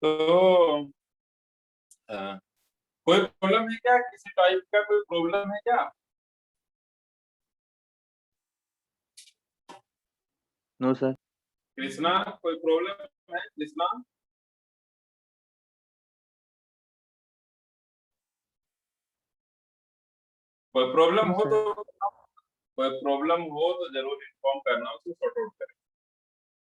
तो कोई प्रॉब्लम है क्या, किसी टाइप का कोई प्रॉब्लम है क्या? No sir. कृष्णा, कोई प्रॉब्लम है कृष्णा? कोई प्रॉब्लम हो तो कोई प्रॉब्लम हो तो जरूर इन्फॉर्म करना, उसको सॉर्ट आउट करें।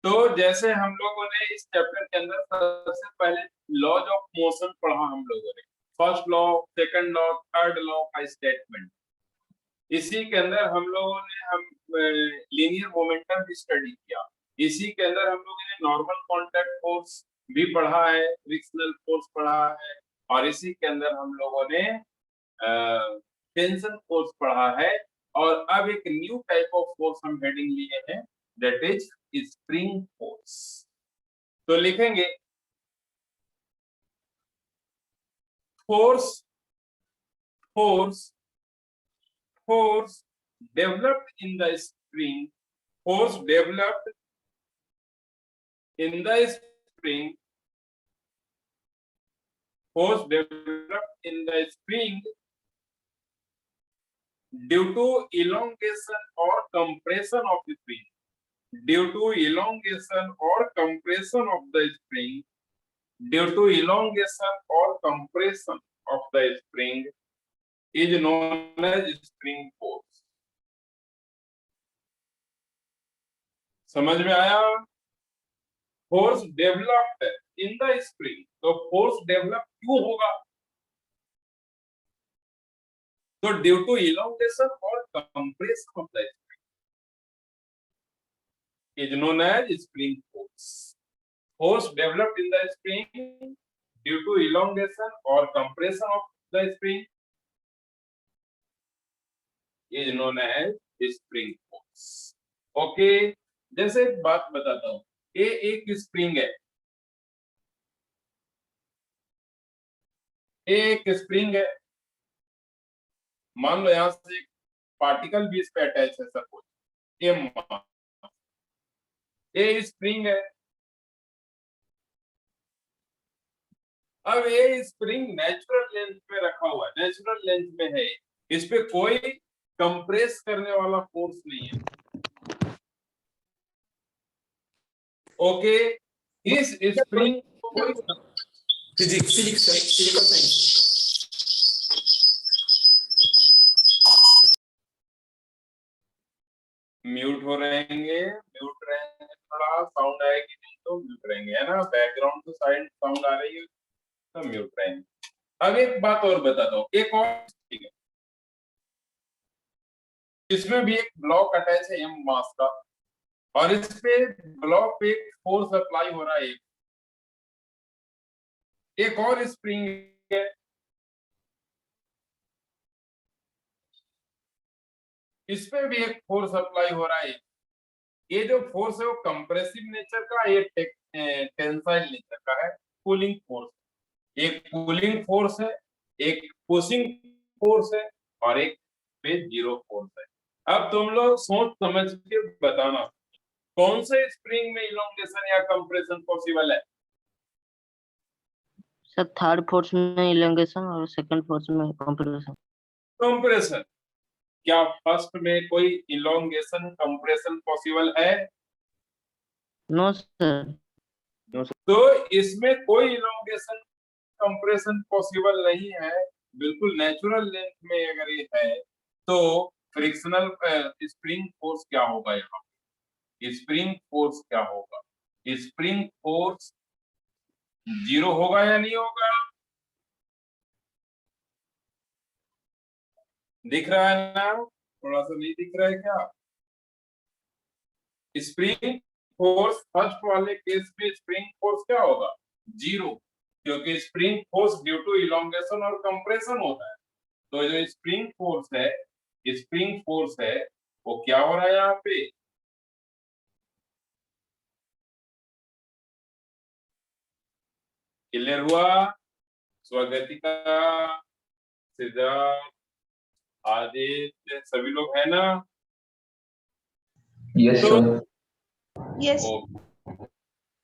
तो जैसे हम लोगों ने इस चैप्टर के अंदर सबसे पहले लॉज ऑफ मोशन पढ़ा हम लोगों ने। First law, second law, third law का स्टेटमेंट। इसी के अंदर हम लोगों ने लीनियर मोमेंटम भी स्टडी किया। इसी के अंदर हम लोगों ने नॉर्मल कांटेक्ट फोर्स भी पढ़ा है, फ्रिक्शनल फोर्स पढ़ा है, और इसी के अंदर हम लोगों ने टेंशन फोर्स पढ़ा है। और अब एक न्यू टाइप ऑफ फोर्स हम हेडिंग लिए हैं, दैट इज स्प्रिंग फोर्स। तो लिखेंगे force force force developed in the spring, force developed in the spring, force developed in the spring due to elongation or compression of the spring, due to elongation or compression of the spring, due to elongation or compression of the spring is known as spring force। समझ में आया? Force developed in the spring, तो force develop क्यों होगा? तो due to elongation और compression of the spring is known as spring force. Force developed in the spring due to elongation और compression of the spring is known as spring force. Okay, जैसे एक बात बताता हूं, ये एक स्प्रिंग है, एक स्प्रिंग है। मान लो यहां से एक पार्टिकल भी इस पे अटैच है, सपोज ये स्प्रिंग है। अब ये स्प्रिंग नेचुरल लेंथ पे रखा हुआ है, नेचुरल लेंथ में है, इस पे कोई कंप्रेस करने वाला फोर्स नहीं है। ओके, इस स्प्रिंग फिजिकल साइंस। म्यूट हो रहेंगे, म्यूट रहेंगे, थोड़ा साउंड आएगी नहीं तो म्यूट रहेंगे, है ना? बैकग्राउंड तो साइड साउंड आ रही है तो म्यूट रहेंगे। अब एक बात और बताता हूँ, एक और ठीक है, इसमें भी एक ब्लॉक अटैच है एम मास का, और इस पे ब्लॉक पे फोर्स अप्लाई हो रहा है। एक और स्प्रिंग है, इस पे भी एक फोर्स अप्लाई हो रहा है। ये जो फोर्स है वो कंप्रेसिव नेचर का, ये टेंसाइल नेचर का है, कूलिंग फोर्स। एक कूलिंग फोर्स है, एक पुशिंग फोर्स है, और एक पे जीरो फोर्स है। अब तुम लोग सोच समझ के बताना, कौन से स्प्रिंग में इलोंगेशन या कंप्रेशन पॉसिबल है? सर थर्ड फोर्स में इलोंगेशन और सेकंड फोर्स में कंप्रेशन। कंप्रेशन। क्या फर्स्ट में कोई इलोंगेशन कंप्रेशन पॉसिबल है? No sir. तो इसमें कोई इलोंगेशन कंप्रेशन पॉसिबल नहीं है, बिल्कुल नेचुरल लेंथ में अगर ये है तो फ्रिक्शनल स्प्रिंग फोर्स क्या होगा? यहाँ स्प्रिंग फोर्स क्या होगा? स्प्रिंग फोर्स जीरो होगा या नहीं होगा? दिख रहा है ना? थोड़ा सा नहीं दिख रहा है क्या? स्प्रिंग फोर्स फर्स्ट वाले केस में स्प्रिंग फोर्स क्या होगा? जीरो, क्योंकि spring force due to elongation और कंप्रेशन होता है। तो जो स्प्रिंग फोर्स है, स्प्रिंग फोर्स है, वो क्या हो रहा है यहाँ पे? क्लियर हुआ? स्वगतिका, सिद्धार्थ, आदित्य, सभी लोग है ना? यस तो सर। यस।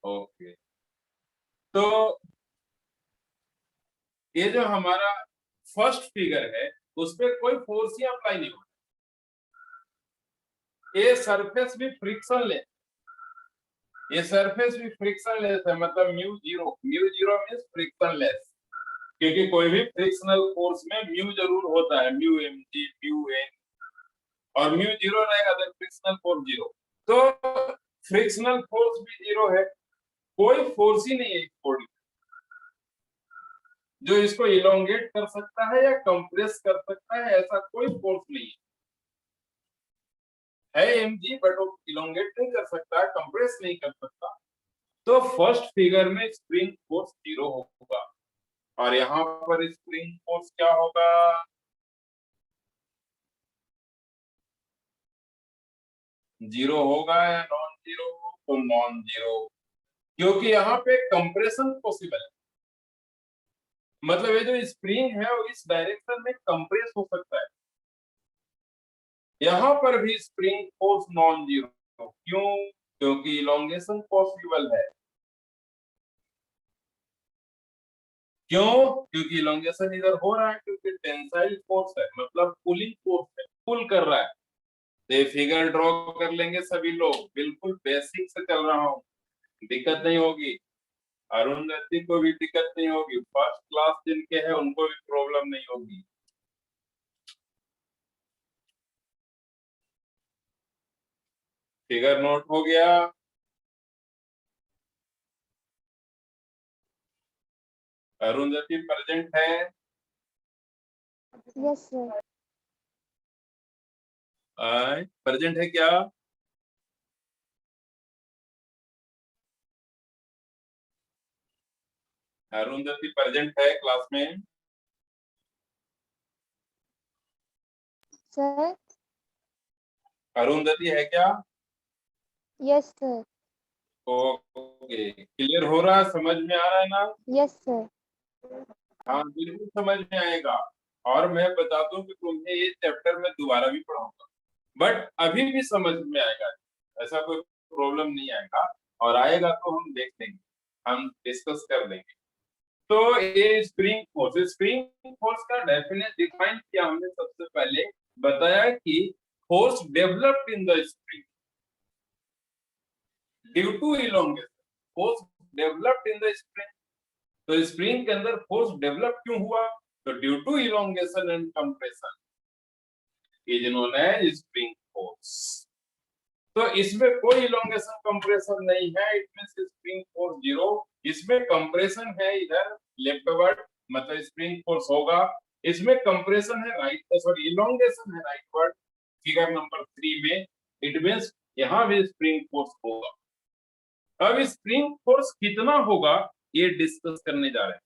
ओके, तो ये जो हमारा फर्स्ट फिगर है उस पर कोई फोर्स ही अप्लाई नहीं होता, ये सरफेस भी फ्रिक्शनलेस, ये सरफेस भी फ्रिक्शनलेस है, मतलब म्यू जीरो मीन्स फ्रिक्शनलेस, क्योंकि कोई भी फ्रिक्शनल फोर्स में म्यू जरूर होता है, mu m g mu n, और म्यू जीरो रहेगा तो फ्रिक्शनल फोर्स जीरो। तो फ्रिक्शनल फोर्स भी जीरो है, कोई फोर्स ही नहीं है इस बॉडी जो इसको इलोंगेट कर सकता है या कंप्रेस कर सकता है, ऐसा कोई फोर्स नहीं है एम जी, बट वो इलोंगेट नहीं कर सकता, कंप्रेस नहीं कर सकता। तो फर्स्ट फिगर में स्प्रिंग फोर्स जीरो होगा, और यहाँ पर स्प्रिंग फोर्स क्या होगा, जीरो होगा या नॉन जीरो, तो नॉन जीरो, क्योंकि यहाँ पे कंप्रेशन पॉसिबल है, मतलब ये जो स्प्रिंग है वो इस डायरेक्शन में कंप्रेस हो सकता है। यहाँ पर भी स्प्रिंग फोर्स नॉन जीरो, क्यों, क्योंकि इलोंगेशन पॉसिबल है। क्यों, क्योंकि इलोंगेशन इधर हो रहा है, क्योंकि टेंसाइल फोर्स है, मतलब पुलिंग फोर्स है, पुल कर रहा है। तो ये फिगर ड्रॉ कर लेंगे सभी लोग, बिल्कुल बेसिक से चल रहा हूँ, दिक्कत नहीं होगी। अरुंधति को भी दिक्कत नहीं होगी, फर्स्ट क्लास जिनके हैं उनको भी प्रॉब्लम नहीं होगी। फिगर नोट हो गया। अरुंधति प्रेजेंट है? Yes sir. प्रेजेंट है क्या? अरुंधति प्रेजेंट है क्लास में? सर। अरुंधति है क्या? Yes sir. ओके, क्लियर हो रहा है, समझ में आ रहा है ना? Yes sir. हाँ बिल्कुल समझ में आएगा, और मैं बता दूं कि तुम्हें ये चैप्टर में दोबारा भी पढ़ाऊंगा, बट अभी भी समझ में आएगा, ऐसा कोई प्रॉब्लम नहीं आएगा, और आएगा तो हम देख लेंगे, हम डिस्कस कर लेंगे। तो ये स्प्रिंग फोर्स का डेफिनेट डिफाइन किया हमने सबसे पहले, बताया कि force developed in the spring due to elongation, force developed in the spring. तो स्प्रिंग के अंदर फोर्स डेवलप क्यों हुआ, तो due to elongation and compression is known as spring force. तो इसमें कोई इलोंगेशन कंप्रेशन नहीं है, it means spring force zero. इसमें कंप्रेशन है इधर लेफ्टवर्ड, मतलब स्प्रिंग फोर्स होगा, इसमें कंप्रेशन है राइट, सॉरी इलोंगेशन है राइटवर्ड, फिगर नंबर 3 में, इट मींस यहाँ भी स्प्रिंग फोर्स होगा। अब स्प्रिंग फोर्स कितना होगा ये डिस्कस करने जा रहे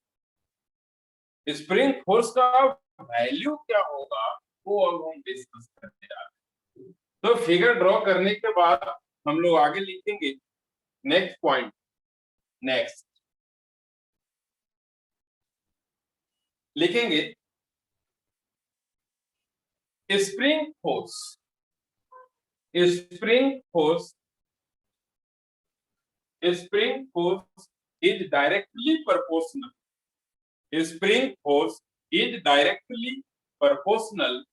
हैं, स्प्रिंग फोर्स का वैल्यू क्या होगा वो अब हम डिस्कस करने जा रहे हैं। तो फिगर ड्रॉ करने के बाद हम लोग आगे लिखेंगे नेक्स्ट पॉइंट। नेक्स्ट लिखेंगे spring force, spring force, spring force is directly proportional, spring force is directly proportional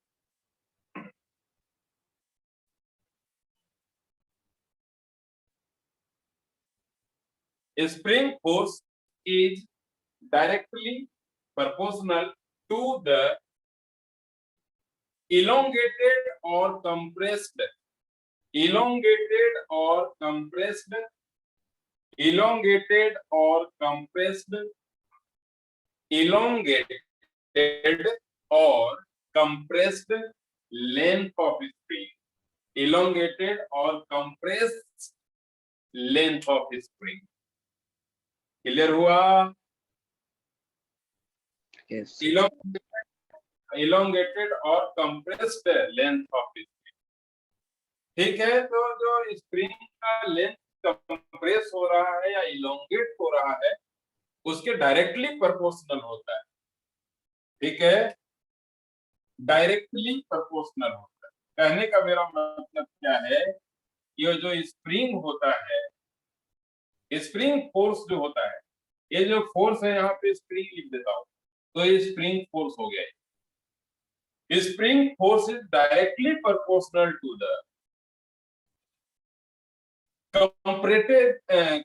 spring force is directly proportional to the elongated or compressed, elongated or compressed, elongated or compressed, elongated or compressed length of spring, elongated or compressed length of spring। Clear हुआ? Yes. elongated और compressed length of spring, ठीक है। तो जो spring का length compress हो रहा है या इलोंगेट हो रहा है उसके डायरेक्टली प्रोपोर्शनल होता है, ठीक है, डायरेक्टली प्रोपोर्शनल होता है। कहने का मेरा मतलब क्या है, ये जो स्प्रिंग होता है, स्प्रिंग फोर्स जो होता है, ये जो फोर्स है यहाँ पे स्प्रिंग लिख देता हूँ, तो ये स्प्रिंग फोर्स हो गया। Spring force is directly proportional to the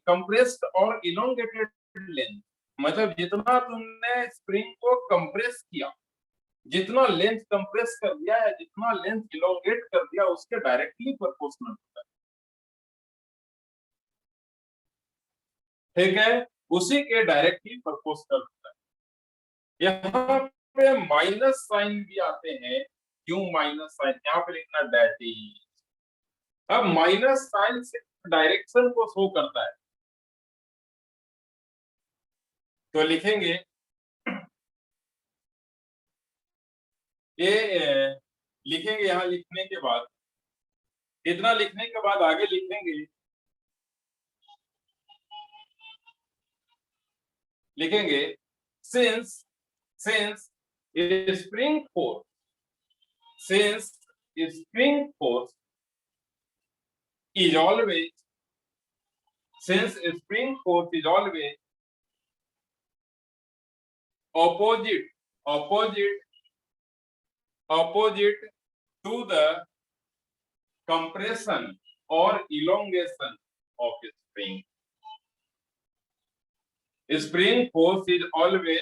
compressed और इलोंगेटेड लेंथ। मतलब जितना तुमने स्प्रिंग को कंप्रेस किया, जितना लेंथ कंप्रेस कर दिया है, जितना लेंथ इलोंगेट कर दिया, उसके डायरेक्टली प्रोपोर्शनल होता है। ठीक है, उसी के डायरेक्टली प्रोपोर्शनल होता है। यहाँ पे माइनस साइन भी आते हैं। क्यों माइनस साइन? यहाँ पे लिखना दैट इज। अब माइनस साइन से डायरेक्शन को शो करता है, तो लिखेंगे ये लिखेंगे। यहाँ लिखने के बाद, इतना लिखने के बाद आगे लिखेंगे, since since spring force since spring force is always opposite to the compression or elongation of spring. Spring force is always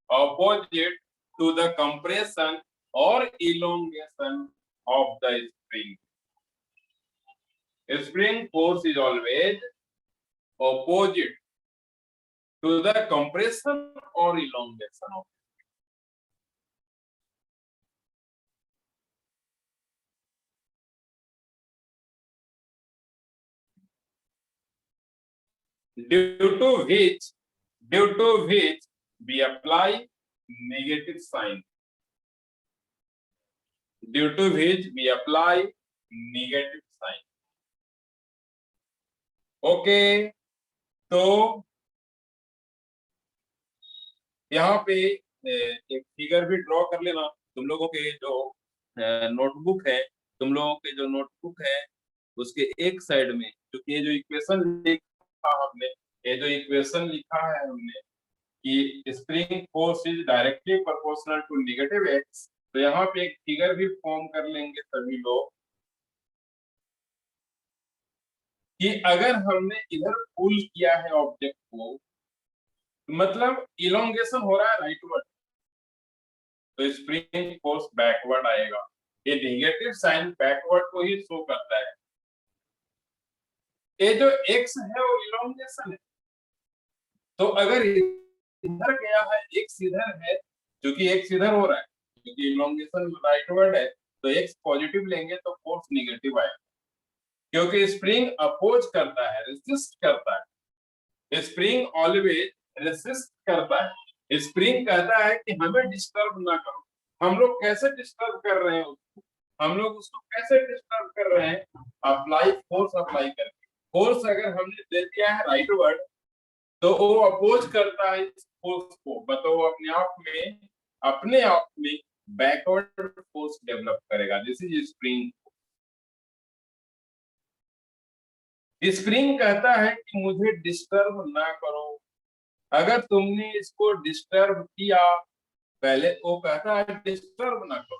opposite to the compression or elongation of the spring. Spring force is always opposite to the compression or elongation of. Due to which we apply negative sign. Due to which we apply negative sign. Okay, तो यहाँ पे एक figure भी draw कर लेना। तुम लोगों के जो नोटबुक है, उसके एक साइड में, क्योंकि ये जो इक्वेशन लिखा है हमने कि spring force is directly proportional to negative x, तो यहाँ पे एक फिगर भी फॉर्म कर लेंगे सभी लोग कि अगर हमने इधर पुल किया है ऑब्जेक्ट को, मतलब इलोंगेशन हो रहा है राइटवर्ड, तो स्प्रिंग फोर्स बैकवर्ड आएगा। ये नेगेटिव साइन बैकवर्ड को ही शो करता है। ये जो एक्स है वो इलोंगेशन है, तो अगर इधर गया है, एक्स इधर है, क्योंकि एक्स इधर हो रहा है, क्योंकि इलोंगेशन राइटवर्ड है, तो एक्स पॉजिटिव लेंगे तो फोर्स नेगेटिव आएगा, क्योंकि स्प्रिंग अपोज करता है, रेसिस्ट करता है। स्प्रिंग ऑलवेज रेसिस्ट करता है। स्प्रिंग कहता है कि हमें डिस्टर्ब ना करो। हम लोग कैसे डिस्टर्ब कर रहे हैं उसको? हम लोग उसको कैसे डिस्टर्ब कर रहे हैं? फोर्स अप्लाई करके। फोर्स अगर हमने दे दिया है राइटवर्ड, तो वो अपोज करता है इस फोर्स को, बताओ अपने आप में बैकवर्ड फोर्स डेवलप करेगा। This is spring. स्प्रिंग कहता है कि मुझे डिस्टर्ब ना करो। अगर तुमने इसको डिस्टर्ब किया, पहले वो कहता है डिस्टर्ब ना करो,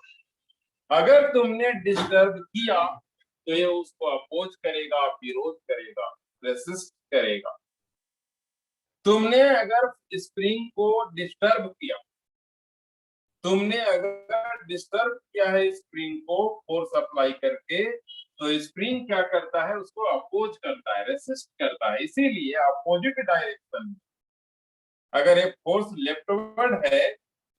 अगर तुमने डिस्टर्ब किया तो ये उसको अपोज करेगा, विरोध करेगा, रेसिस्ट करेगा। तुमने अगर स्प्रिंग को डिस्टर्ब किया, है स्प्रिंग को फोर्स अप्लाई करके, तो स्प्रिंग क्या करता है? उसको अपोज करता है, रेसिस्ट करता है। इसीलिए अपोजिट डायरेक्शन में अगर एक फोर्स लेफ्टवर्ड है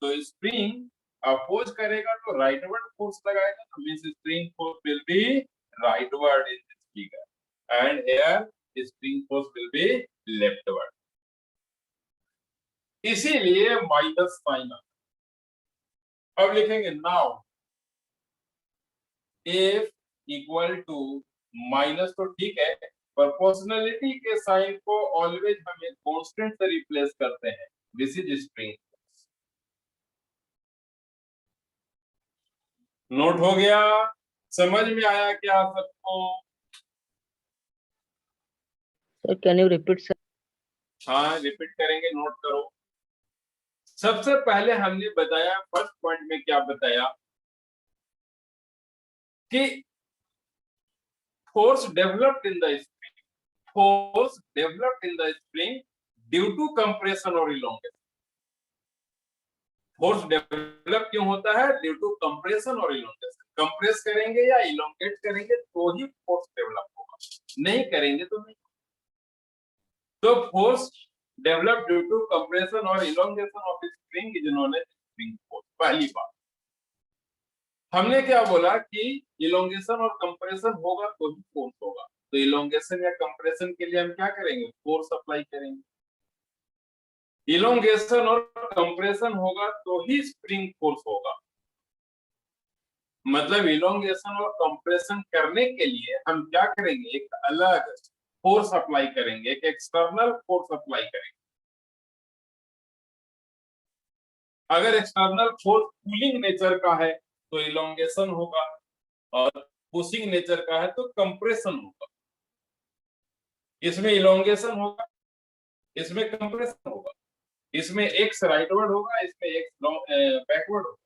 तो स्प्रिंग अपोज करेगा, तो राइटवर्ड फोर्स लगाएगा, तो means spring force will be rightward in this figure and here spring force will be leftward. इसीलिए माइनस साइन। अब लिखेंगे now F equal to minus, तो ठीक है, प्रोपोर्शनलिटी के साइन को ऑलवेज हम एक कांस्टेंट से रिप्लेस करते हैं। This is spring. नोट हो गया? समझ में आया क्या सबको? Sir, can you repeat, sir? हाँ, रिपीट करेंगे, नोट करो। सबसे पहले हमने बताया, फर्स्ट पॉइंट में क्या बताया कि force developed in the spring, force developed in the spring due to compression or elongation. Force develop क्यों होता है? ड्यू टू कंप्रेशन और इलोंगेशन। कंप्रेस करेंगे या इलोंगेट करेंगे तो ही फोर्स डेवलप होगा, नहीं करेंगे तो नहीं। तो force develop due to compression और elongation of spring is known as spring force. पहली बात हमने क्या बोला कि इलोंगेशन और कंप्रेशन होगा तो ही फोर्स होगा। तो इलोंगेशन या कंप्रेशन के लिए हम क्या करेंगे? फोर्स अप्लाई करेंगे। इलोंगेशन और कंप्रेशन होगा तो ही स्प्रिंग फोर्स होगा। मतलब इलोंगेशन और कंप्रेशन करने के लिए हम क्या करेंगे? एक अलग फोर्स अप्लाई करेंगे, एक एक्सटर्नल फोर्स अप्लाई करेंगे। अगर एक्सटर्नल फोर्स पुलिंग नेचर का है तो इलोंगेशन होगा, और पुशिंग नेचर का है तो कंप्रेशन होगा। इसमें इलोंगेशन होगा, इसमें कंप्रेशन होगा, इसमें एक्स राइटवर्ड होगा, इसमें एक्स बैकवर्ड होगा।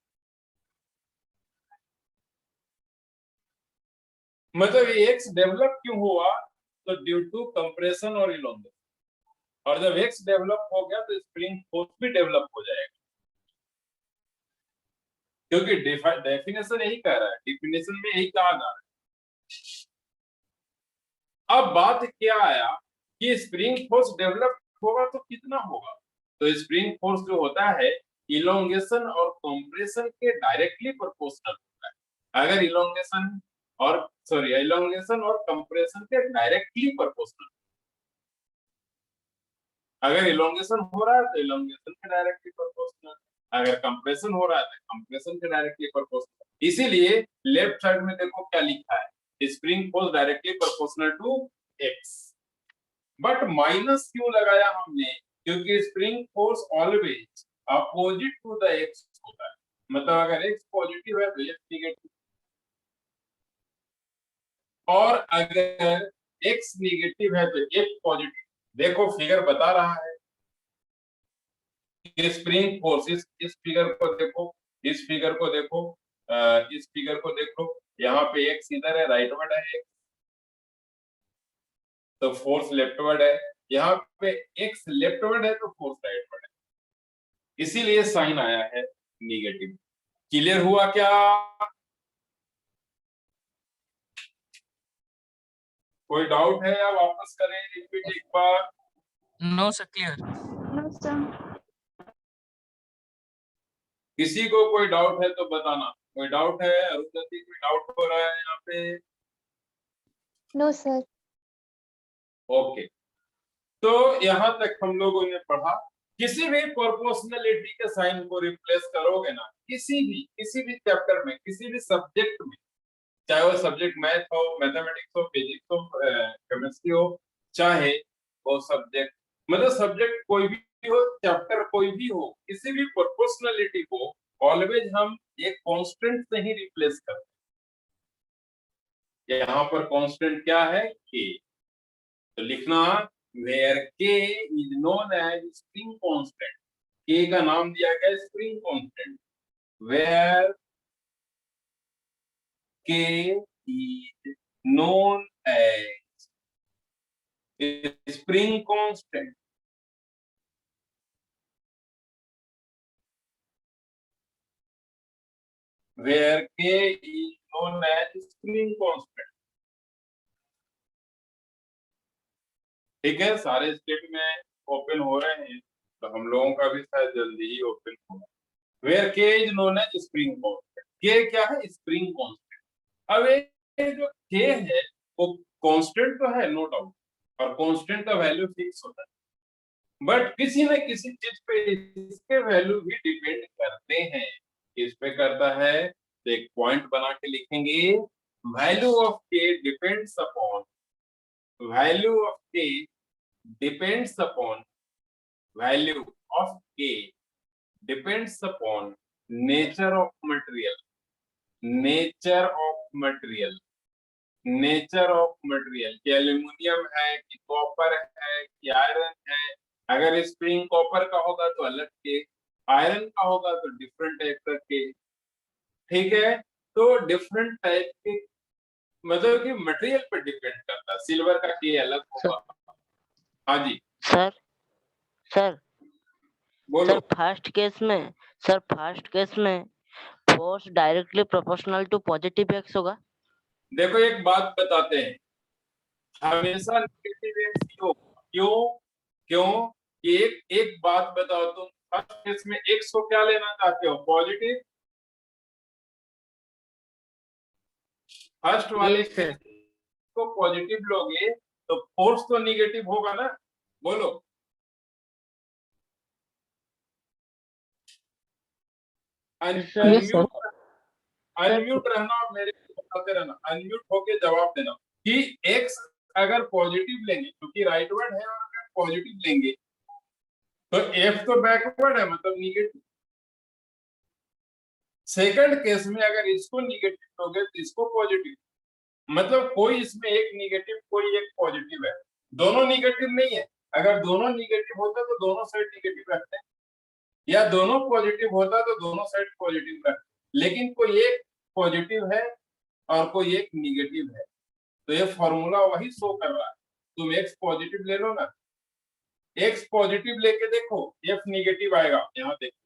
मतलब ये एक्स डेवलप क्यों हुआ? तो ड्यू टू कंप्रेशन और इलोंगेशन। और जब एक्स डेवलप हो गया तो स्प्रिंग फोर्स भी डेवलप हो जाएगा, क्योंकि डेफिनेशन यही कह रहा है, डिफिनेशन में यही कहा जा रहा है। अब बात क्या आया कि स्प्रिंग फोर्स डेवलप होगा तो कितना होगा? तो स्प्रिंग फोर्स जो होता है इलोंगेशन और कंप्रेशन के डायरेक्टली प्रोपोर्शनल होता है। अगर इलोंगेशन और कंप्रेशन के डायरेक्टली प्रोपोर्शनल, अगर इलोंगेशन हो रहा है तो इलोंगेशन के डायरेक्टली प्रोपोर्शनल, अगर कंप्रेशन हो रहा है तो कंप्रेशन के डायरेक्टली प्रोपोर्शनल। इसीलिए लेफ्ट साइड में देखो क्या लिखा है, spring force directly proportional to x. But minus क्यों लगाया हमने? क्योंकि spring force always opposite to the x होता है। मतलब अगर एक्स पॉजिटिव है तो एक्स नेगेटिव, और अगर एक्स नेगेटिव है तो एक्स पॉजिटिव। देखो फिगर बता रहा है कि स्प्रिंग फोर्स, इस फिगर को देखो, इस फिगर को देखो, इस फिगर को देखो, यहाँ पे एक्स इधर है, राइटवर्ड है, तो फोर्स लेफ्टवर्ड है। यहाँ पे एक्स लेफ्टवर्ड है तो फोर्स राइटवर्ड है, इसीलिए साइन आया है नेगेटिव। क्लियर हुआ क्या? कोई डाउट है या वापस करें रिपीट एक बार? No sir, clear. No, sir. किसी को कोई डाउट है तो बताना। कोई डाउट है? अरुंधति, कोई डाउट हो रहा है यहाँ पे? No, sir. ओके, तो यहाँ तक हम लोगों ने पढ़ा। किसी भी प्रोपोर्शनलिटी के साइन को रिप्लेस करोगे ना, किसी भी चैप्टर में, किसी भी सब्जेक्ट में, चाहे वो सब्जेक्ट मैथ हो, मैथमेटिक्स हो, फिजिक्स हो, केमिस्ट्री हो, चाहे वो सब्जेक्ट, मतलब सब्जेक्ट कोई भी हो, चैप्टर कोई भी हो, किसी भी प्रोपोर्शनलिटी को ऑलवेज हम एक कांस्टेंट से ही रिप्लेस करते हैं। यहाँ पर कांस्टेंट क्या है? के। तो लिखना where k is known as spring constant, k का नाम दिया गया spring constant, where k is known as spring constant, where k is known as spring constant। ठीक है, सारे स्टेट में ओपन हो रहे हैं, तो हम लोगों का भी शायद जल्दी ही ओपन होगा। Where k is known as spring constant. K क्या है? Spring constant. अब ये जो के है वो कांस्टेंट तो है, नो डाउट, और कांस्टेंट का वैल्यू फिक्स होता है, बट किसी न किसी चीज पे इसके वैल्यू भी डिपेंड करते हैं। किस पे करता है? तो एक पॉइंट बना के लिखेंगे, वैल्यू ऑफ के डिपेंड्स अपॉन, वैल्यू ऑफ के depends upon, value of k depends upon nature of material, nature of material, nature of material। कि एल्यूमिनियम है कि कॉपर है कि आयरन है। अगर स्प्रिंग कॉपर का होगा तो अलग के आयरन का होगा तो डिफरेंट टाइप का के, ठीक है। तो डिफरेंट टाइप के मतलब कि मटेरियल पे डिपेंड करता है, सिल्वर का के अलग होगा। हाँ जी सर सर बोलो। सर फर्स्ट केस में force directly proportional to positive x होगा। देखो एक बात बताते हैं, हमेशा नेगेटिव एक्स ही होगा। क्यों? क्यों कि एक बात बताओ, तुम फर्स्ट केस में एक्स को क्या लेना चाहते हो, पॉजिटिव। फर्स्ट वाले Yes, sir. केस को पॉजिटिव लोगे तो फोर्स तो नेगेटिव होगा ना, बोलो। Yes, sir. अनम्यूट रहना और मेरे को बताते रहना, अनम्यूट होके जवाब देना कि एक्स अगर पॉजिटिव लेंगे, क्योंकि राइट वर्ड है, और अगर पॉजिटिव लेंगे तो एफ तो बैकवर्ड है, मतलब निगेटिव। सेकंड केस में अगर इसको निगेटिव लोगे तो इसको पॉजिटिव, मतलब कोई इसमें एक निगेटिव कोई एक पॉजिटिव है, दोनों निगेटिव नहीं है। अगर दोनों निगेटिव होता तो दोनों साइड निगेटिव रखते हैं, या दोनों पॉजिटिव होता तो दोनों साइड पॉजिटिव रखते, लेकिन कोई एक पॉजिटिव है और कोई एक निगेटिव है, तो ये फॉर्मूला वही शो कर रहा है। तुम एक्स पॉजिटिव ले लो ना, एक्स पॉजिटिव लेके देखो, एफ निगेटिव आएगा। यहाँ देखो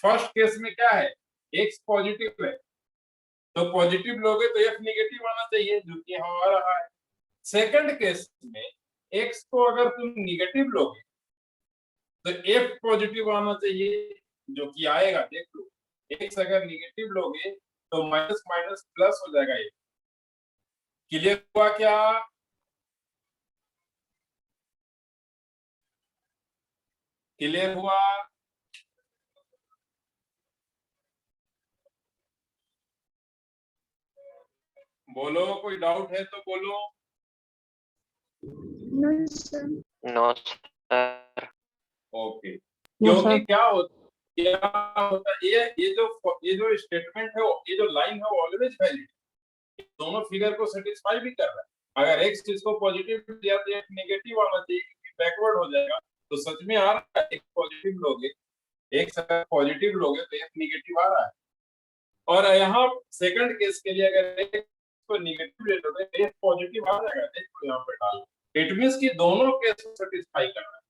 फर्स्ट केस में क्या है, एक्स पॉजिटिव है तो पॉजिटिव लोगे तो एफ निगेटिव आना चाहिए, जो कि यहाँ आ रहा है। सेकंड केस में एक्स को अगर तुम निगेटिव लोगे तो एफ पॉजिटिव आना चाहिए, जो कि आएगा। देख लो, एक्स अगर निगेटिव लोगे तो माइनस माइनस प्लस हो जाएगा। ये क्लियर हुआ क्या? क्लियर हुआ? बोलो, कोई डाउट है तो बोलो। No, sir. No, sir. Okay. No, क्योंकि sir. क्या होता है, ये जो स्टेटमेंट है, ये जो लाइन है वो ऑलवेज वैलिड, दोनों फिगर को सेटिस्फाई भी कर रहा है। अगर एक्स इसको पॉजिटिव दिया तो एक नेगेटिव आना चाहिए, क्योंकि बैकवर्ड हो जाएगा। तो सच में आ रहा है, एक पॉजिटिव लोगे, एक अगर पॉजिटिव लोगे तो एक नेगेटिव आ रहा है। और यहाँ सेकंड केस के लिए अगर एक को नेगेटिव ले लोगे तो एक पॉजिटिव आ जाएगा। देखो यहाँ पे डाल, इट मींस कि दोनों केस को सेटिस्फाई कर रहा है।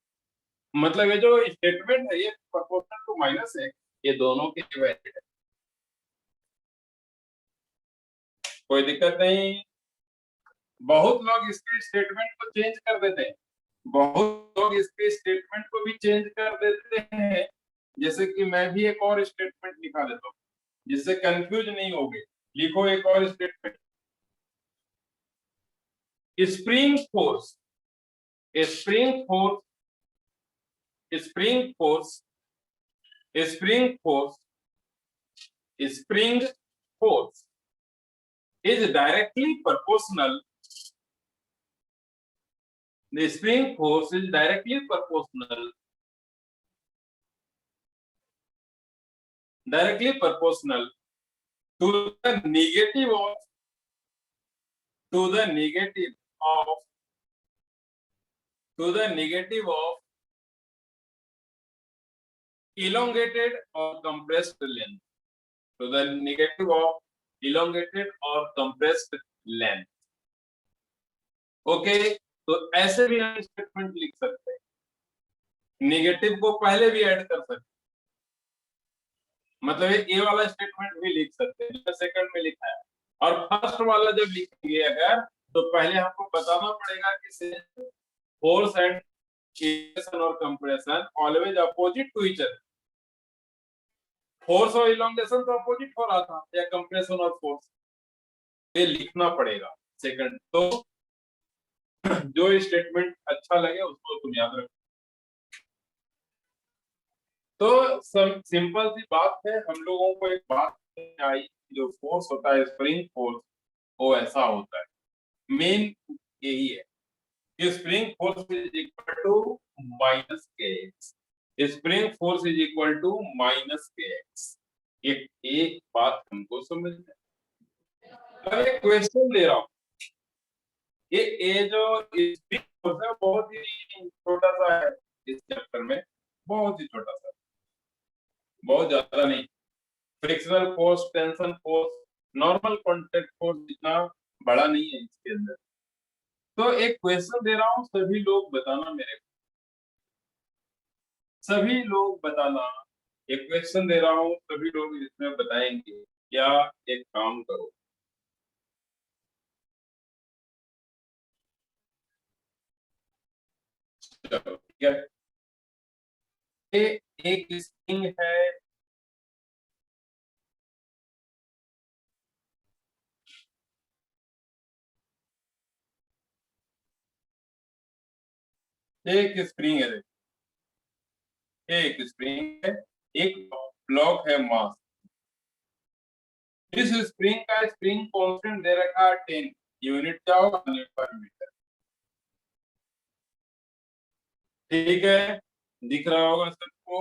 मतलब ये जो स्टेटमेंट है ये प्रोपोर्शनल टू माइनस है, ये दोनों के वैलिड है, कोई दिक्कत नहीं। बहुत लोग इसके स्टेटमेंट को चेंज कर देते हैं, बहुत लोग इसके स्टेटमेंट को भी चेंज कर देते हैं। जैसे कि मैं भी एक और स्टेटमेंट लिखा देता हूँ जिससे कंफ्यूज नहीं होगे। लिखो एक और statement, spring force, spring force, spring force, spring force, spring force is directly proportional. The spring force is directly proportional to the negative of elongated or compressed length, to the negative of elongated or compressed length. Okay, तो ऐसे भी हम statement लिख सकते हैं, negative को पहले भी ऐड कर सकते हैं, मतलब ए वाला स्टेटमेंट भी लिख सकते हैं जो सेकंड में लिखा है। और फर्स्ट वाला जब लिखेंगे अगर, तो पहले हमको बताना पड़ेगा कि फोर्स एंड इलेंगेशन और compression always opposite to each other. Force और इलोंगेशन तो अपोजिट हो रहा था, या कंप्रेशन और फोर्स, ये लिखना पड़ेगा सेकंड। तो जो स्टेटमेंट अच्छा लगे उसको तुम याद रखो। तो सिंपल सी बात है, हम लोगों को एक बात आई, जो फोर्स होता है स्प्रिंग फोर्स, वो ऐसा होता है, मेन यही है कि spring force is equal to minus k x, spring force is equal to minus k x. एक बात हमको समझ में, अब एक क्वेश्चन दे रहा हूं, ये जो स्प्रिंग फोर्स है बहुत ही छोटा सा है, इस चैप्टर में बहुत ही छोटा सा, बहुत ज्यादा नहीं। Frictional force, tension force, normal contact force इतना बड़ा नहीं है इसके अंदर। तो एक क्वेश्चन दे रहा हूँ, सभी लोग बताना मेरे को, सभी लोग बताना। एक क्वेश्चन दे रहा हूँ, सभी लोग इसमें बताएंगे। क्या एक काम करो, चलो ठीक है। एक स्प्रिंग है, एक स्प्रिंग है, एक स्प्रिंग है, एक ब्लॉक है मास। इस स्प्रिंग का स्प्रिंग कांस्टेंट दे रखा है 10, यूनिट क्या होगा, न्यूटन पर मीटर। ठीक है, दिख रहा होगा सबको।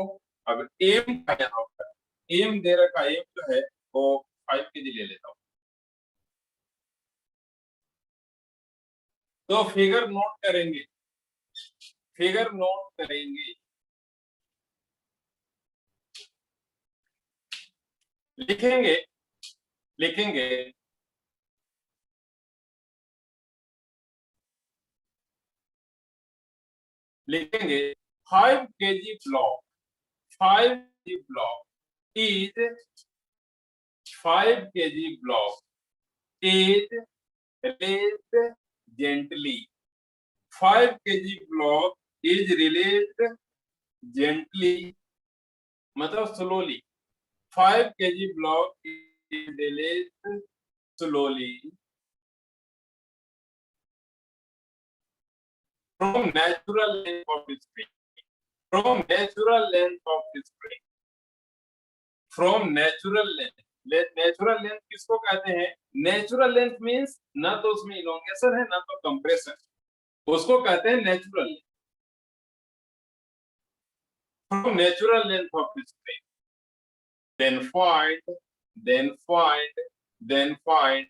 अब एम का यहाँ पर एम दे रखा, एम जो है वो 5 kg ले लेता हूँ। तो फिगर नोट करेंगे, फिगर नोट करेंगे, लिखेंगे, लिखेंगे। लिखेंगे 5 kg block, 5 kg block is 5 kg block is released gently. 5 kg block is released gently, मतलब slowly. 5 kg block is released slowly from natural length of the spring. From natural length of the spring. From natural length. Natural length किसको कहते हैं? Natural length means ना तो उसमें elongation है ना तो कंप्रेशन, उसको कहते हैं natural length. From natural length of the spring, then find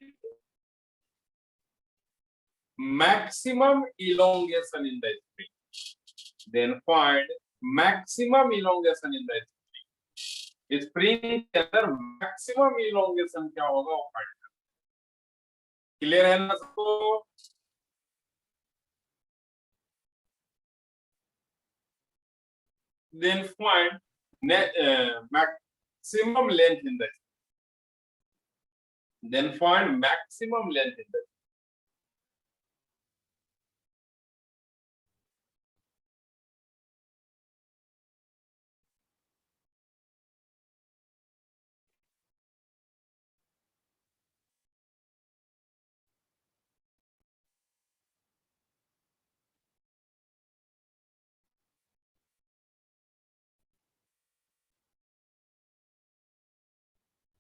maximum elongation in the spring. Then find maximum elongation in the spring. Spring के अंदर मैक्सिमम इलोंगेशन क्या होगा वो फाइंड करना। क्लियर है ना सबको? Then find maximum length in the, then find maximum length in the,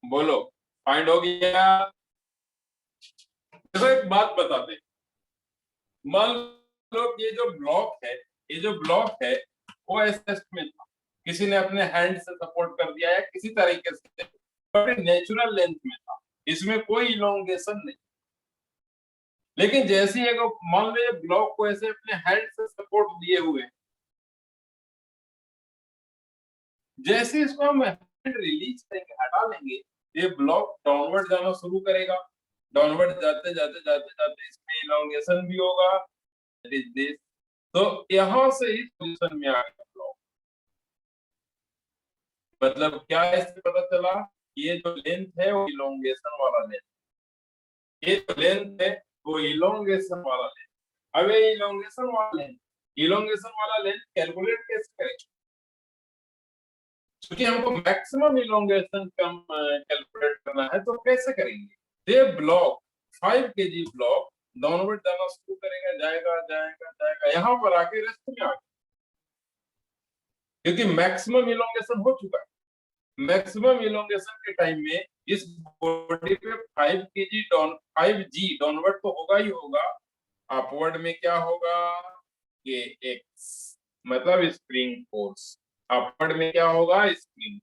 बोलो फाइंड हो गया? देखो एक बात बताते हैं, मान लो ये जो ब्लॉक है, ये जो ब्लॉक है वो एस में था, किसी ने अपने हैंड से सपोर्ट कर दिया है किसी तरीके से, पर नेचुरल लेंथ में था, इसमें कोई इलोंगेशन नहीं। लेकिन जैसे ही मान लो ये ब्लॉक को ऐसे अपने हैंड से सपोर्ट दिए हुए, जैसे इसको हम हैंड रिलीज करेंगे, हटा लेंगे, ये ब्लॉक डाउनवर्ड जाना शुरू करेगा। डाउनवर्ड जाते जाते जाते जाते इसमें इलोंगेशन भी होगा, तो यहां से इस पोजीशन में आ गया ब्लॉक। मतलब क्या इससे पता चला? ये जो लेंथ है वो इलोंगेशन वाला लेंथ, ये जो लेंथ है वो इलोंगेशन वाला लेंथ। अब ये इलोंगेशन वाला लेंथ कैलकुलेट कैसे करें? क्योंकि हमको मैक्सिमम इलोंगेशन कम कैलकुलेट करना है, तो कैसे करेंगे? ये ब्लॉक 5 kg ब्लॉक डाउनवर्ड जाना शुरू करेगा, जाएगा जाएगा जाएगा, यहाँ पर आके रेस्ट में आ गया, क्योंकि मैक्सिमम इलोंगेशन हो चुका है। मैक्सिमम इलोंगेशन के टाइम में इस बॉडी पे 5g डाउनवर्ड तो होगा ही होगा, अपवर्ड में क्या होगा? kx, मतलब स्प्रिंग फोर्स। अपवर्ड में क्या होगा? स्प्रिंग।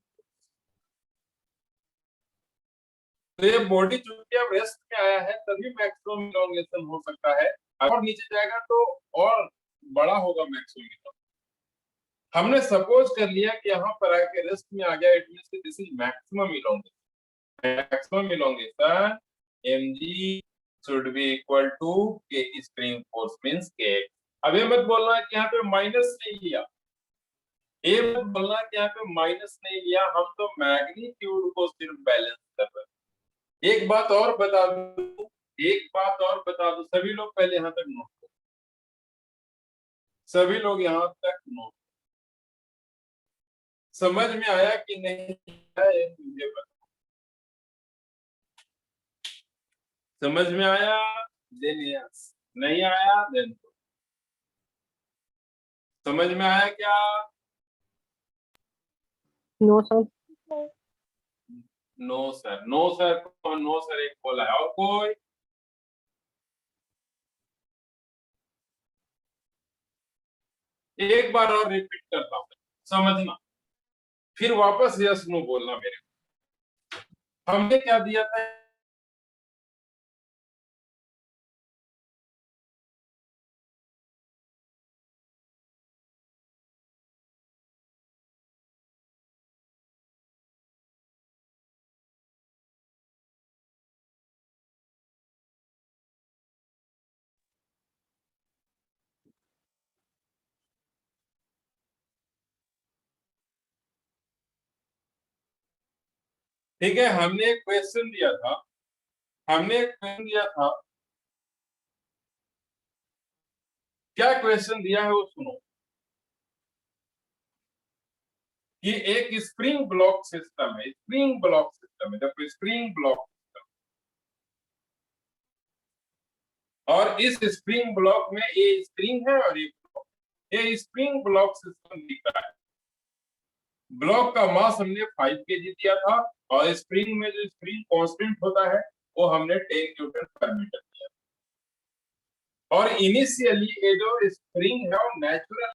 तो ये बॉडी चूंकि अब रेस्ट में आया है तभी मैक्सिमम इलोंगेशन हो सकता है, और नीचे जाएगा तो और बड़ा होगा मैक्सिमम इलोंगेशन। हमने सपोज कर लिया कि यहाँ पर आके रेस्ट में आ गया, it means this is maximum elongation. Maximum elongation mg should be equal to k spring force means k। अब ये मत बोलना कि यहाँ पे माइनस नहीं लिया, ये मत बोलना कि यहाँ पे माइनस नहीं लिया, हम तो मैग्नीट्यूड को सिर्फ बैलेंस कर रहे हैं। एक बात और बता दूं, एक बात और बता दूं, सभी लोग पहले यहाँ तक नोट करो, सभी लोग यहाँ तक नोट, समझ में आया कि नहीं आया मुझे बता, समझ में आया देन यस, नहीं आया देन समझ में आया क्या? No sir. No sir, no sir, no sir एक बोला है, और कोई? एक बार और रिपीट करता हूँ, समझना, फिर वापस यस नो बोलना मेरे को। हमने क्या दिया था? ठीक है, हमने एक क्वेश्चन दिया था, हमने एक क्वेश्चन दिया था, क्या क्वेश्चन दिया है वो सुनो, कि एक स्प्रिंग ब्लॉक सिस्टम है, स्प्रिंग ब्लॉक सिस्टम है, देखो स्प्रिंग ब्लॉक सिस्टम, और इस स्प्रिंग ब्लॉक में ये स्प्रिंग है और ये स्प्रिंग ब्लॉक सिस्टम दिख रहा है। ब्लॉक का मास हमने 5 kg दिया था, और स्प्रिंग में जो स्प्रिंग कांस्टेंट होता है वो हमने 10 न्यूटन पर मीटर दिया, और इनिशियली ये जो स्प्रिंग है वो नेचुरल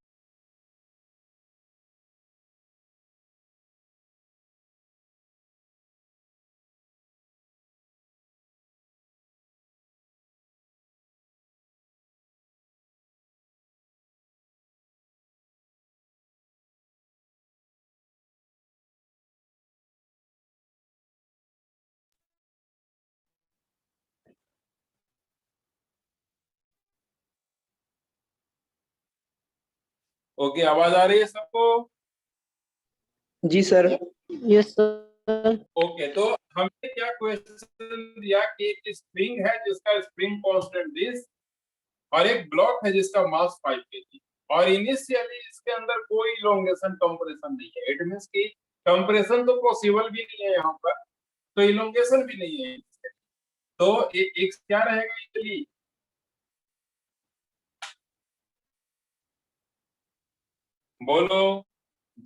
ओके, आवाज आ रही है सबको? जी सर। Yes sir. ओके, तो हमने क्या क्वेश्चन दिया कि एक स्प्रिंग है जिसका स्प्रिंग कांस्टेंट दिस, और एक ब्लॉक है जिसका मास 5 kg, और इनिशियली इसके अंदर कोई इलोंगेशन कंप्रेशन नहीं है, इट मींस कि कंप्रेशन तो पॉसिबल भी नहीं है यहाँ पर, तो इलोंगेशन भी नहीं है, तो एक क्या रहेगा इसलिए, बोलो,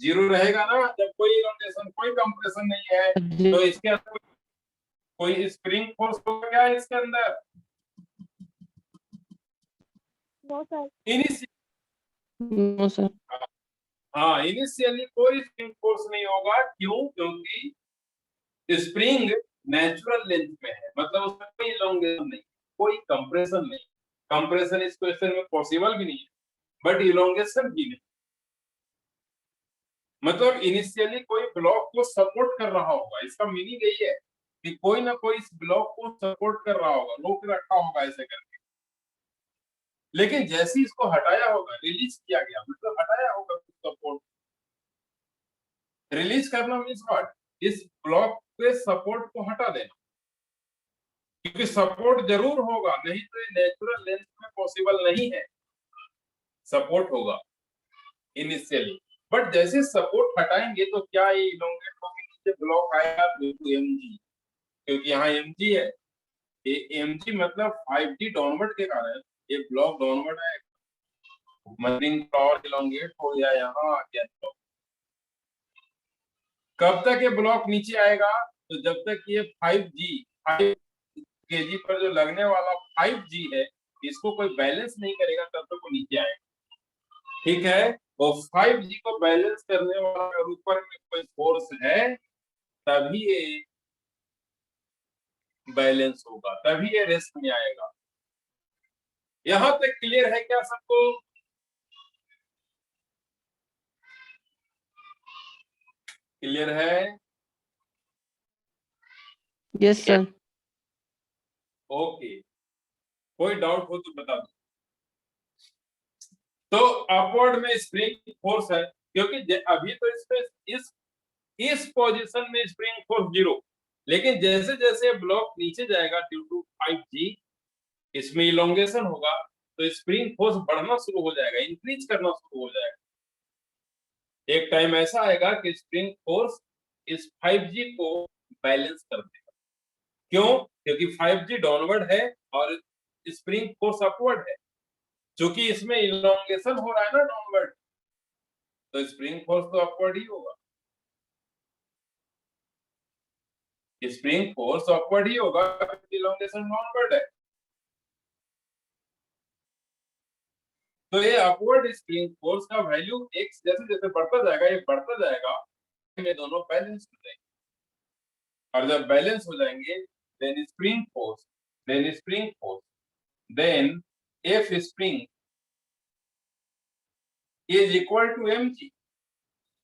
जीरो रहेगा ना, जब कोई इलोंगेशन कोई कंप्रेशन नहीं है, तो इसके अंदर कोई स्प्रिंग फोर्स होगा क्या इसके अंदर? No sir. No sir. हाँ, इनिशियली कोई स्प्रिंग फोर्स नहीं होगा, क्यों? क्योंकि स्प्रिंग नेचुरल लेंथ में है, मतलब उसमें कोई इलोंगेशन नहीं, कोई कंप्रेशन नहीं, कंप्रेशन इस क्वेश्चन में पॉसिबल भी नहीं है, बट इलोंगेशन भी नहीं, मतलब इनिशियली कोई ब्लॉक को सपोर्ट कर रहा होगा, इसका मीनिंग यही है कि कोई ना कोई इस ब्लॉक को सपोर्ट कर रहा होगा, रोक रखा होगा ऐसे करके, लेकिन जैसे ही इसको हटाया होगा, रिलीज किया गया, मतलब हटाया होगा सपोर्ट, रिलीज करना मीन्स व्हाट, इस ब्लॉक पे सपोर्ट को हटा देना, क्योंकि सपोर्ट जरूर होगा, नहीं तो ये नेचुरल लेंथ में पॉसिबल नहीं है, सपोर्ट होगा इनिशियली, बट जैसे सपोर्ट हटाएंगे तो क्या ये इलोंगेट होकर नीचे ब्लॉक आएगा ड्यू टू mg, क्योंकि यहाँ mg है, ये mg मतलब 5d डाउनवर्ड के कारण ये ब्लॉक डाउनवर्ड है, मतलब और इलोंगेट हो गया, यहाँ आ गया ब्लॉक। कब तक ये ब्लॉक नीचे आएगा? तो जब तक ये 5 kg पर जो लगने वाला 5g है, इसको कोई बैलेंस नहीं करेगा, तब तक वो नीचे आएगा, ठीक है? और 5g को बैलेंस करने वाला अगर ऊपर में कोई फोर्स है, तभी ये बैलेंस होगा, तभी ये रेस्ट में आएगा। यहां तक क्लियर है क्या सबको? क्लियर है? Yes sir. ओके, कोई डाउट हो तो बता दो। तो अपवर्ड में स्प्रिंग फोर्स है, क्योंकि अभी तो इसमें इस पोजीशन में स्प्रिंग फोर्स 0, लेकिन जैसे जैसे ब्लॉक नीचे जाएगा ड्यू टू 5G, इसमें इलोंगेशन होगा, तो स्प्रिंग फोर्स बढ़ना शुरू हो जाएगा, इंक्रीज करना शुरू हो जाएगा। एक टाइम ऐसा आएगा कि स्प्रिंग फोर्स इस 5G को बैलेंस कर देगा। क्यों? क्योंकि 5G डाउनवर्ड है और स्प्रिंग फोर्स अपवर्ड है। क्योंकि इसमें इलोंगेशन हो रहा है ना डाउनवर्ड, तो स्प्रिंग फोर्स तो अपवर्ड ही होगा। स्प्रिंग फोर्स अपवर्ड ही होगा, इलोंगेशन डाउनवर्ड है। तो ये अपवर्ड स्प्रिंग फोर्स का वैल्यू x जैसे जैसे बढ़ता जाएगा, ये बढ़ता जाएगा, ये दोनों बैलेंस हो जाएंगे। और जब बैलेंस हो जाएंगे, then spring force then F spring is equal to mg.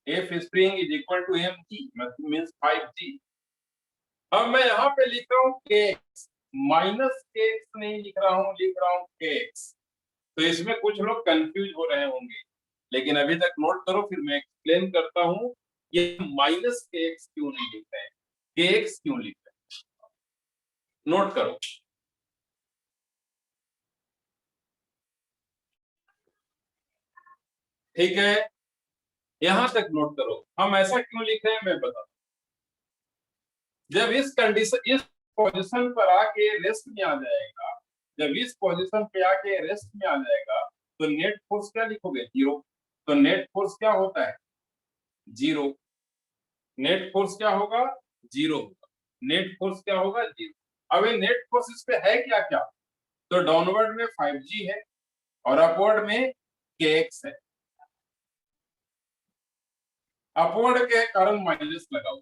F spring is equal to mg means 5G. अब मैं यहाँ पे लिख रहा हूँ kx, माइनस kx नहीं लिख रहा हूँ, लिख रहा हूँ kx। तो इसमें कुछ लोग कंफ्यूज हो रहे होंगे, लेकिन अभी तक नोट करो, फिर मैं एक्सप्लेन करता हूँ ये माइनस kx क्यों नहीं लिख रहे हैं, kx क्यों लिख रहे हैं, नोट करो। ठीक है, यहां तक नोट करो। हम ऐसा क्यों लिख रहे हैं मैं बताता हूं। जब इस कंडीशन, इस पोजीशन पर आके रेस्ट में आ जाएगा, जब इस पोजीशन पे आके रेस्ट में आ जाएगा, तो नेट फोर्स क्या लिखोगे? 0। तो नेट फोर्स क्या होता है? 0। नेट फोर्स क्या होगा? 0 होगा। नेट फोर्स क्या होगा? 0। अब ये नेट फोर्स इस पे है क्या क्या? तो डाउनवर्ड में 5G है और अपवर्ड में kx है। अपवर्ड के कारण माइनस लगाओ।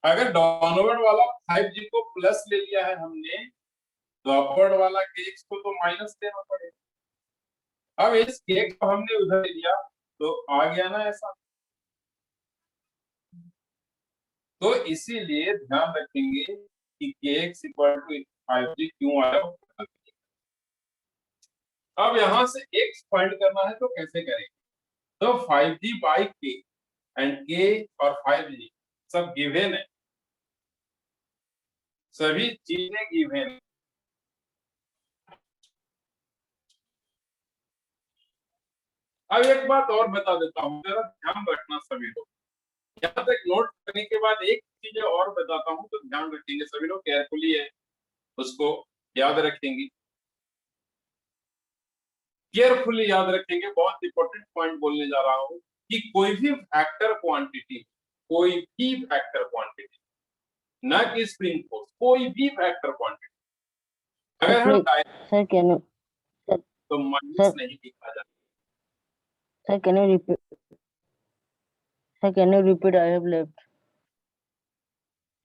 अगर डाउनवर्ड वाला 5G को प्लस ले लिया है हमने, तो अपवर्ड वाला kx को तो माइनस देना पड़ेगा। अब इस kx को हमने उधर ले लिया तो आ गया ना ऐसा। तो इसीलिए ध्यान रखेंगे कि kx इक्वल टू 5G क्यों आया। अब यहां से x फाइंड करना है तो कैसे करेंगे? तो 5G by k and k और 5G सब गिवन है, सभी चीजें गिवन है। अब एक बात और बता देता हूँ, जरा ध्यान रखना सभी लोग। यहाँ तक नोट करने के बाद एक चीज और बताता हूँ, तो ध्यान रखेंगे सभी लोग, केयरफुली है उसको याद रखेंगे, केयरफुली याद रखेंगे। बहुत इंपॉर्टेंट पॉइंट बोलने जा रहा हूँ कि कोई भी फैक्टर क्वांटिटी, ना कि स्प्रिंग फोर्स, कोई भी फैक्टर क्वांटिटी अगर हम सर कैन तो माइनस नहीं लिखा जाता। Sir can you repeat? I have left.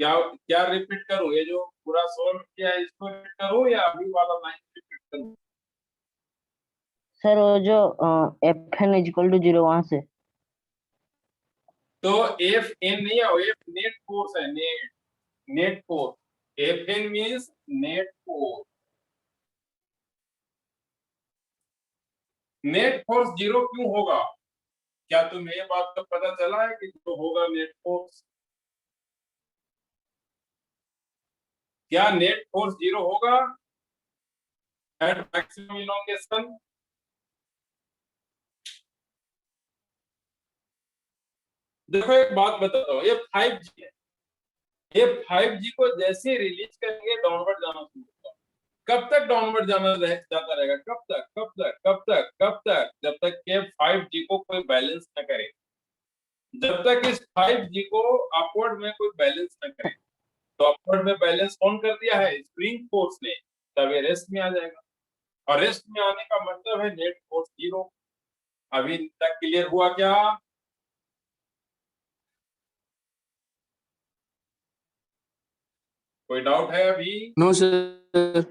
क्या क्या रिपीट करूं? ये जो पूरा सॉल्व किया है इसको रिपीट करूं या अभी वाला लाइन रिपीट करूं? सर वो जो Fn इक्वल टू 0 वहां से। तो Fn नहीं है, F नेट फोर्स है, net force. Fn means net force. Net force 0 क्यों होगा? क्या तुम्हें ये बात तो पता चला है कि जो होगा नेट फोर्स? क्या नेट फोर्स 0 होगा एट मैक्सिमम इलोंगेशन? देखो एक बात बताता हूँ, ये 5G है, ये 5G को जैसे रिलीज करेंगे डाउनवर्ड जाना शुरू होगा। कब तक डाउनवर्ड जाता रहेगा? कब तक? जब तक के 5G को कोई बैलेंस न करे, जब तक इस 5G को अपवर्ड में कोई बैलेंस न करे। तो अपवर्ड में बैलेंस कौन कर दिया है? स्प्रिंग फोर्स ने। तब ये रेस्ट में आ जाएगा, और रेस्ट में आने का मतलब है नेट फोर्स 0। अभी तक क्लियर हुआ क्या? कोई डाउट है अभी? No sir.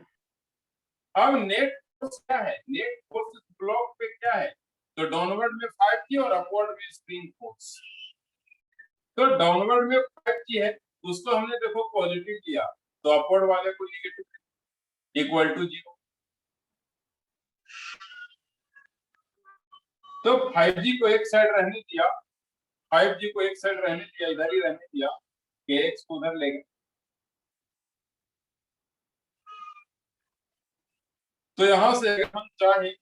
अब नेट फोर्स क्या है? नेट फोर्स ब्लॉक पे क्या है? तो डाउनवर्ड में 5G 5G और अपवर्ड में स्प्रिंग फोर्स। तो डाउनवर्ड में 5G है, उसको हमने देखो पॉजिटिव किया, तो अपवर्ड वाले को नेगेटिव इक्वल टू 0। तो 5G को एक साइड रहने दिया, 5G को एक साइड रहने दिया, इधर ही रहने दिया, kx को उधर ले गए। तो यहां से अगर हम चाहें,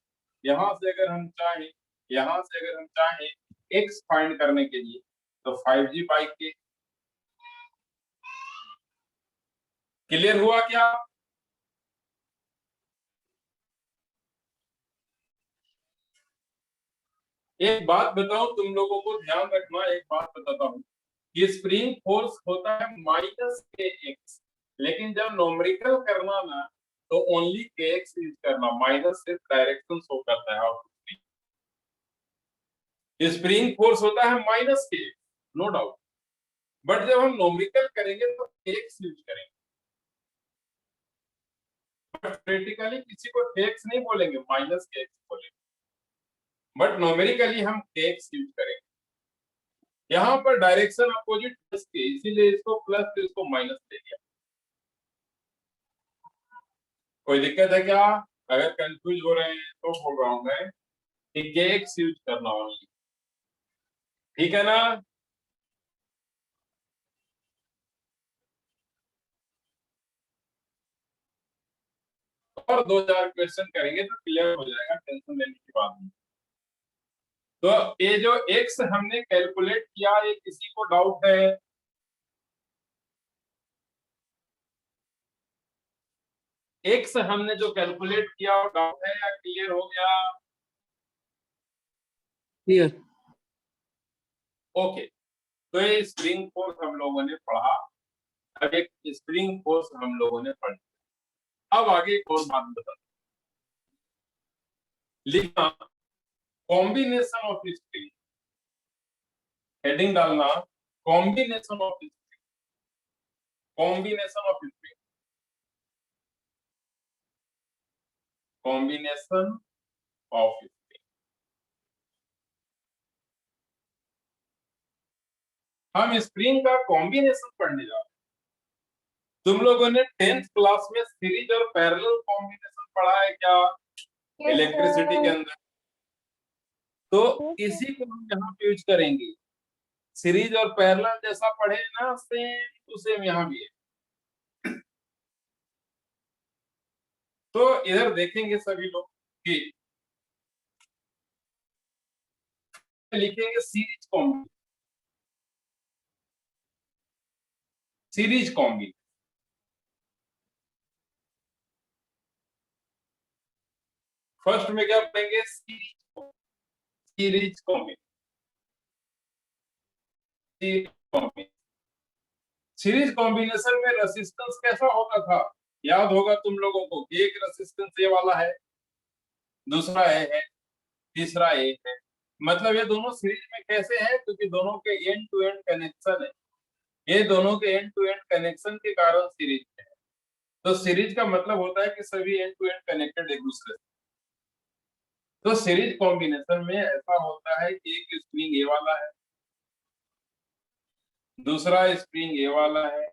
यहां से अगर हम चाहें, यहां से अगर हम चाहें x फाइंड करने के लिए, तो 5G बाई k। क्लियर हुआ क्या? एक बात बताऊं तुम लोगों को, ध्यान रखना, एक बात बताता हूं कि स्प्रिंग फोर्स होता है माइनस kx, लेकिन जब नोमेरिकल करना ना तो ओनली kx यूज करना, माइनस सिर्फ डायरेक्शन शो करता है। और स्प्रिंग फोर्स होता है minus kx, no doubt, but जब हम नोमेरिकल करेंगे तो kx यूज करेंगे। प्रैक्टिकली किसी को kx नहीं बोलेंगे, माइनस kx बोलेंगे, बट नोमेरिकली हम kx यूज करेंगे। यहाँ पर डायरेक्शन अपोजिट प्लस के, इसीलिए इसको प्लस तो इसको माइनस दे दिया। कोई दिक्कत है क्या? अगर कंफ्यूज हो रहे हैं तो बोल रहा हूं मैं कि kx यूज करना ओनली, ठीक है ना? और 2-4 क्वेश्चन करेंगे तो क्लियर हो जाएगा, टेंशन लेने की बात नहीं। तो ये जो x हमने कैलकुलेट किया, ये किसी को डाउट है? x हमने जो कैलकुलेट किया वो डाउट है या क्लियर हो गया? Clear. ओके, तो ये स्प्रिंग फोर्स हम लोगों ने पढ़ा। अब एक स्प्रिंग फोर्स हम लोगों ने पढ़ी, अब आगे एक और बात बता, लिखना कॉम्बिनेशन ऑफ स्प्रिंग, हेडिंग डालना combination of spring, combination of spring, combination of spring. हम स्प्रिंग का कॉम्बिनेशन पढ़ने जा रहे हैं। तुम लोगों ने 10th क्लास में सीरीज और पैरेलल कॉम्बिनेशन पढ़ा है क्या इलेक्ट्रिसिटी के अंदर? तो इसी को हम यहाँ पे यूज करेंगे। सीरीज और पैरेलल जैसा पढ़े ना, सेम टू सेम यहाँ भी है। तो इधर देखेंगे सभी लोग कि लिखेंगे series combination, series combination. First में क्या पढ़ेंगे? सीरीज कॉम्बिनेशन, सीरीज कॉम्बिनेशन में रेसिस्टेंस कैसा होता था याद होगा तुम लोगों को? एक रेसिस्टेंस ये वाला है, दूसरा ए है, तीसरा ए है। मतलब ये दोनों सीरीज में कैसे है? क्योंकि दोनों के एंड टू एंड कनेक्शन है, ये दोनों के एंड टू एंड कनेक्शन के कारण सीरीज है। तो सीरीज का मतलब होता है कि सभी एंड टू एंड कनेक्टेड एक दूसरे से। तो सीरीज कॉम्बिनेशन में ऐसा होता है कि एक स्प्रिंग ए वाला है, दूसरा स्प्रिंग ए वाला है,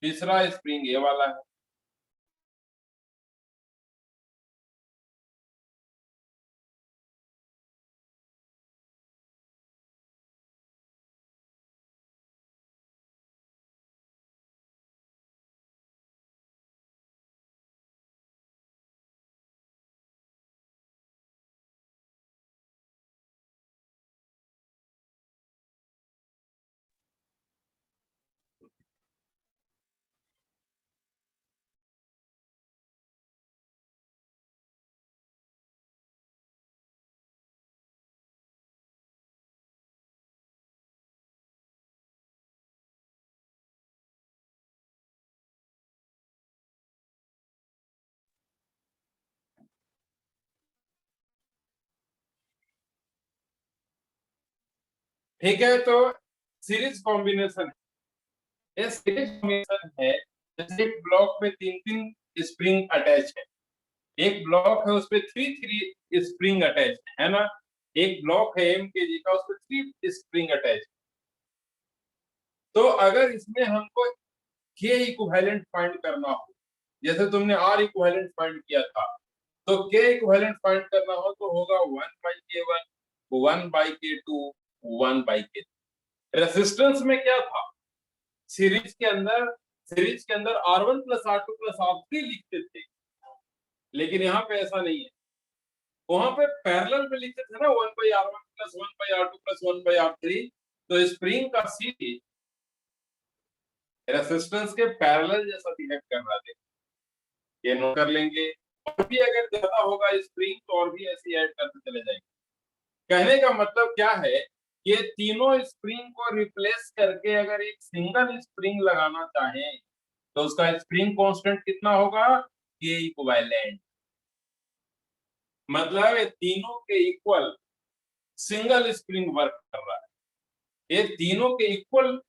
तीसरा स्प्रिंग ए वाला है, ठीक है? तो सीरीज कॉम्बिनेशन, ये सीरीज कॉम्बिनेशन है जैसे एक ब्लॉक में 3-3 स्प्रिंग अटैच है, एक ब्लॉक है उसपे 3-3 स्प्रिंग अटैच है ना? एक ब्लॉक है mkg का, उसमें 3 स्प्रिंग अटैच। तो अगर इसमें हमको k इक्विवेलेंट फाइंड करना हो, जैसे तुमने r इक्विवेलेंट फाइंड किया था, तो k इक्विवेलेंट फाइंड करना हो तो होगा 1/k1, 1/k2, 1/k3। रेसिस्टेंस में क्या था, सीरीज के अंदर R1 + R2 + R3 लिखते थे, लेकिन यहाँ पे ऐसा नहीं है। वहां पे पैरेलल में लिखते थे ना 1/R1 + 1/R2 + 1/R3। तो स्प्रिंग का सीरीज रेसिस्टेंस के पैरेलल जैसा बिहेव कर रहा है, ये नोट कर लेंगे। और भी अगर ज्यादा होगा स्प्रिंग तो और भी ऐसे ऐड करते चले जाएंगे। कहने का मतलब क्या है, ये तीनों स्प्रिंग को रिप्लेस करके अगर एक सिंगल स्प्रिंग लगाना चाहें तो उसका स्प्रिंग कांस्टेंट कितना होगा, k इक्विवेलेंट। मतलब ये तीनों के इक्वल सिंगल स्प्रिंग वर्क कर रहा है, ये तीनों के इक्वल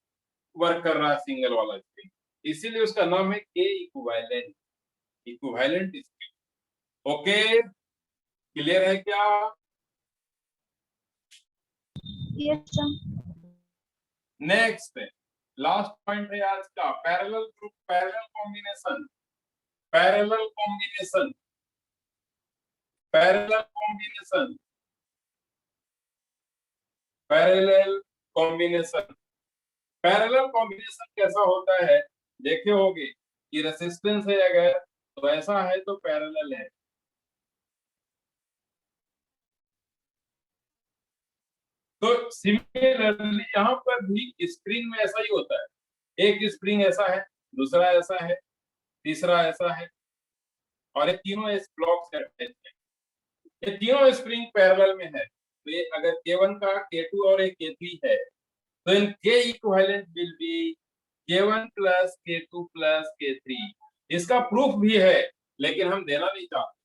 वर्क कर रहा है सिंगल वाला स्प्रिंग, इसीलिए उसका नाम है k equivalent, equivalent spring. Okay, clear है क्या? Yes, sir. Next last point है आज का, parallel group, parallel combination, parallel combination, parallel combination, parallel combination. Parallel combination कैसा होता है, देखे होगे कि रेसिस्टेंस है अगर तो ऐसा है तो पैरेलल है, तो सिमिलरली यहाँ पर भी स्प्रिंग में ऐसा ही होता है, एक स्प्रिंग ऐसा है, दूसरा ऐसा है, तीसरा ऐसा है, और ये तीनों इस ब्लॉक से अटैच है। ये तीनों स्प्रिंग पैरेलल में है, तो ये अगर K1 का K2 और एक K3 है तो इन K equivalent will be K1 + K2 + K3। इसका प्रूफ भी है लेकिन हम देना नहीं चाहते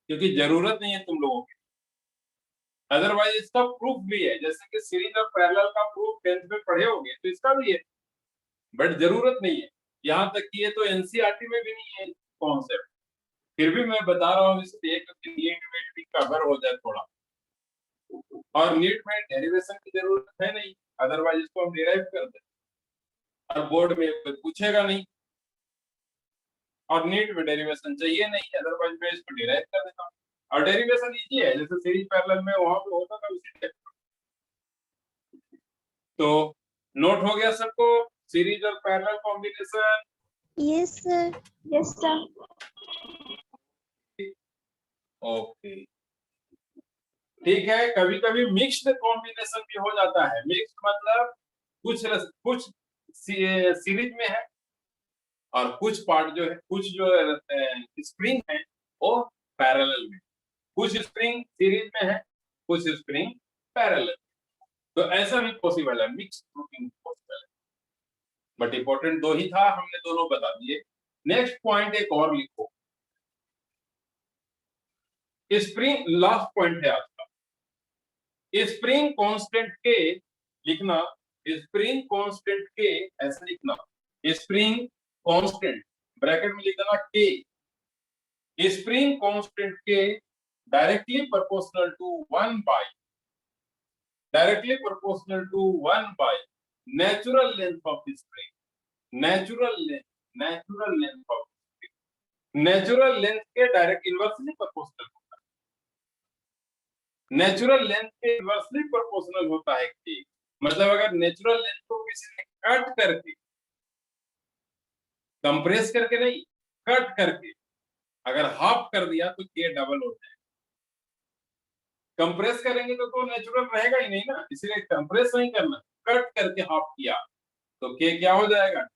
क्योंकि जरूरत नहीं है तुम लोगों की। अदरवाइज इसका प्रूफ भी है, जैसे कि सीरीज और पैरेलल का प्रूफ 10th में पढ़े होंगे, तो इसका भी है, बट जरूरत नहीं है। यहाँ तक कि ये तो एनसीईआरटी में भी नहीं है कॉन्सेप्ट, फिर भी मैं बता रहा हूँ इसलिए क्योंकि नीट में भी कवर हो जाए थोड़ा, और नीट में डेरिवेशन की जरूरत है नहीं, अदरवाइज इसको हम डिराइव कर दें और बोर्ड में पूछेगा नहीं, और नीट में डेरिवेशन चाहिए नहीं, अदरवाइज मैं इसको डिराइव कर देता हूँ। और डेरिवेशन इजी है, जैसे सीरीज पैरेलल में वहां पे होता था उसी टाइप। तो नोट हो गया सबको, सीरीज और parallel combination? Yes, sir. Yes, sir. Okay, ठीक है। कभी कभी मिक्स्ड कॉम्बिनेशन भी हो जाता है। मिक्स्ड मतलब कुछ सीरीज में है और कुछ पार्ट जो है, कुछ जो स्प्रिंग है वो पैरेलल में, कुछ स्प्रिंग सीरीज में है, कुछ स्प्रिंग पैरेलल। तो ऐसा भी पॉसिबल है, मिक्स ग्रुपिंग पॉसिबल है, बट इंपॉर्टेंट दो ही था, हमने दोनों बता दिए। नेक्स्ट पॉइंट एक और लिखो, स्प्रिंग, लास्ट पॉइंट है आज का। स्प्रिंग कांस्टेंट के लिखना, स्प्रिंग कांस्टेंट के ऐसे लिखना, स्प्रिंग कांस्टेंट ब्रैकेट में लिख देना k, spring constant k directly proportional to 1 by, directly proportional to 1 by natural length of spring, natural length of spring, natural length के डायरेक्ट इनवर्सली प्रोपोर्शनल होता है, नेचुरल लेंथ के इनवर्सली प्रोपोर्शनल होता है के। मतलब अगर नेचुरल लेंथ को किसी ने कट करके, कंप्रेस करके नहीं, कट करके अगर हाफ कर दिया तो के डबल हो जाएगा। कंप्रेस करेंगे तो नेचुरल रहेगा ही नहीं ना, इसलिए कंप्रेस नहीं करना, कट करके हाफ किया तो के क्या हो जाएगा,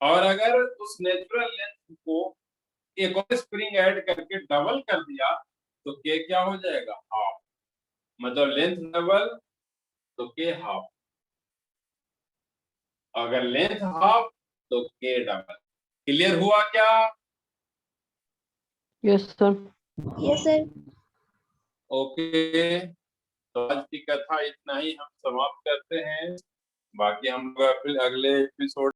और अगर उस नेचुरल लेंथ को एक और स्प्रिंग ऐड करके डबल कर दिया तो के क्या हो जाएगा, हाफ। मतलब लेंथ डबल तो के हाफ, अगर लेंथ हाफ तो के डबल। क्लियर हुआ क्या? Yes, sir. Yes, sir. Okay, तो आज की कथा इतना ही हम समाप्त करते हैं, बाकी हम लोग फिर अगले एपिसोड